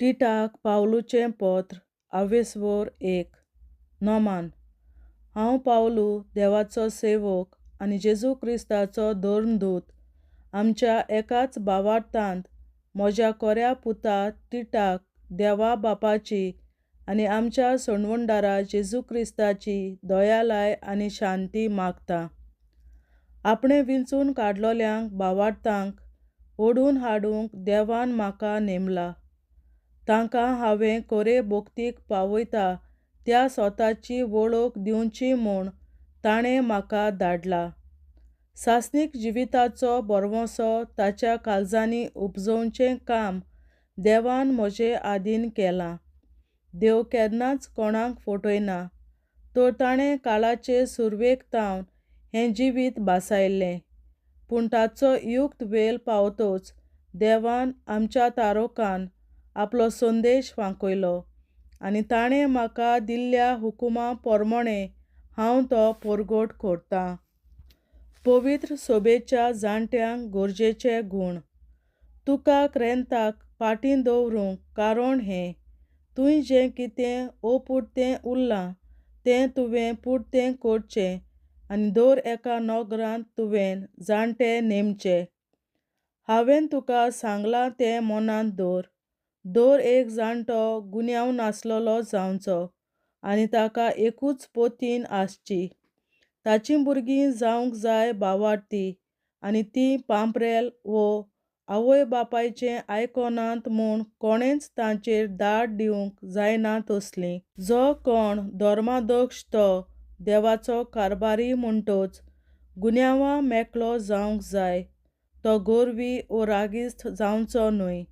तिटाक पावलूचें पत्र 21 नोमान. हांव पावलू, देवाचो सेवक आनी जेजू क्रिस्ताचो धर्मदूत, आमच्या एकाच भावार्थांत म्हज्या कोऱ्या पुता तिटाक देवा बापाची आनी आमच्या सोडवणदारा जेजू क्रिस्ताची दयालाय आनी शांती मागता. आपणे विंचून काडलोल्यांक भावार्थांक ओडून हाडूंक देवान म्हाका नेमला. तांकां हांवें कोरे भोगतीक पावयता त्या स्वताची वळख दिवची म्हूण ताणें म्हाका धाडला. सासणीक जिविताचो बरवंसो ताच्या काळजांनी उपजोवचें काम देवान म्हजे आदीन केलां. देव केन्नाच कोणाक फटयना, तर ताणें काळाचे सुरवेक तावन हें जिवीत बासायल्लें. पूण ताचो युक्त वेळ पावतच देवान आमच्या तारकान आपलो संदेश वांकयलो आनी ताणें म्हाका दिल्ल्या हुकुमा पोरमोणें हांव तो परगट करतां. पवित्र सभेच्या जाणट्यांक गरजेचे गूण. तुका क्रेंताक फाटीं दवरूंक कारण हें: तुवें जें कितें अपुरतें उरलां तें तुवें पुरतें करचें आनी दर एका नोकरांत तुवें जाणटे नेमचे. हांवें तुका सांगलां तें मनांत दवर. दर एक जाणटो गुन्यांव नासलोलो जावचो आनी ताका एकूच पत्नीन आसची. ताचीं भुरगीं जावंक जाय भावार्थी आनी तीं पांपरेल वो आवय बापायचें आयकोनात म्हूण कोणेंच तांचेर दाड दिवंक जायना तसलीं. जो कोण धर्माध्यक्ष तो देवाचो कारभारी म्हणटच गुन्यांवां मेकळो जावंक जाय. तो गोरवी वो रागिस्त जावचो न्हय,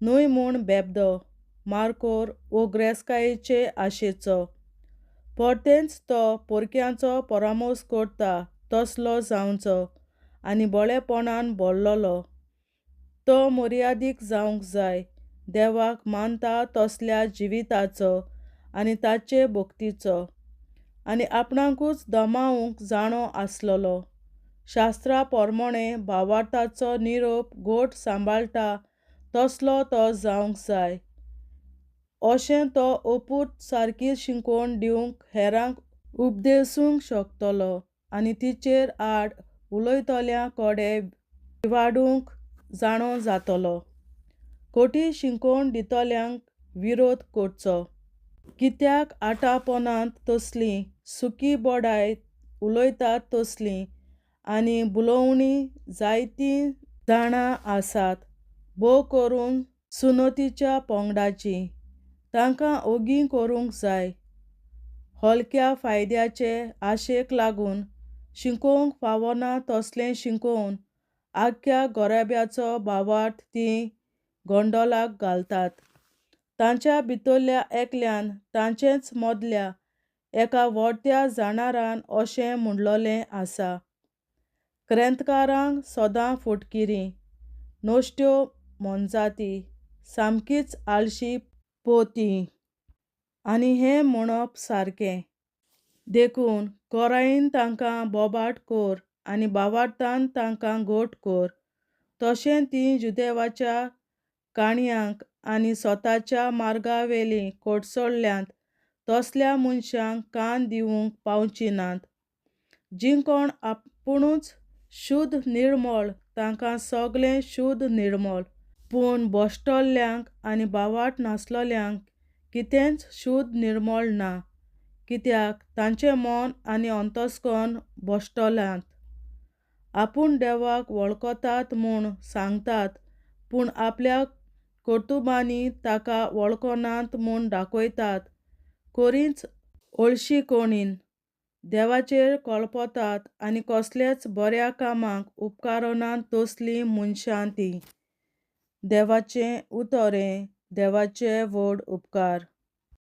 न्हय म्हूण बेबदो, मारखोर वो गिरेस्तकायेचे आशेचो. परतेंच तो परक्यांचो परामोस करता तसलो जावचो आनी बोळेपणान भरलोलो. तो मर्यादीक जावंक जाय, देवाक मानता तसल्या जिविताचो आनी ताचे भक्तीचो, आनी आपणाकूच दोमावूंक जाणो आसलोलो. शास्त्रा पोरमोणें भावार्थाचो निरोप घोट सांबाळटा तसलो तो जावंक जाय. अशें तो अपूर्त सारकी शिकवण दिवंक हेरांक उपदेसूंक शकतलो आनी तिचेर आड उलयतल्या कडेन विवाडूंक जाणो जातलो. खोटी शिकवण दितल्यांक विरोध करचो, कित्याक आटापोनांत तसलीं सुखीबोडाय उलयतात तसलीं आनी भुलवणीं जायतीं जाणां आसात, भोव करून सुनतीच्या पंगडाचीं. तांकां ओगी करूंक जाय. हलक्या फायद्याचे आशेक लागून शिकोवंक फावना तसलें शिकोवन आख्ख्या गोरेब्याचो भावार्थ तीं गोंडोलाक घालतात. तांच्या भितरल्या एकल्यान तांचेच मदल्या एका व्हडट्या जाणारान अशें म्हणलोलें आसा: क्रेंतकारांक सदां फटकिरी, नश्ट्यो मोनजाती, सामकींच आळशी पोतीं. आनी हें म्हणप सारकें. देखून कोरायेन तांकां बोबाट कर आनी भावार्थान तांकां घट कर. तशें तीं जुदेवाच्या काणयांक आनी स्वताच्या मार्गावेलीं कोडसरल्यांत तसल्या मनशांक कान दिवंक पावचीं नात. जीं कोण आपुणूच शुद्ध निर्मळ तांकां सगळें शुद्ध निर्मळ. पूण भोश्टोल्ल्यांक आनी भावार्थ नासलोल्यांक कितेंच शुद्ध निर्मळ ना, कित्याक तांचें मन आनी अंतस्करण भोश्टोल्यांत. आपूण देवाक वळखतात म्हूण सांगतात पूण आपल्या कर्तुबांनी ताका वळखनात म्हूण दाखयतात. खरींच हळशिकणीन देवाचेर कळपतात आनी कसलेच बऱ्या कामाक उपकारनात तसलीं मनशां तीं. देवाचें उतरें. देवाचे व्हड उपकार.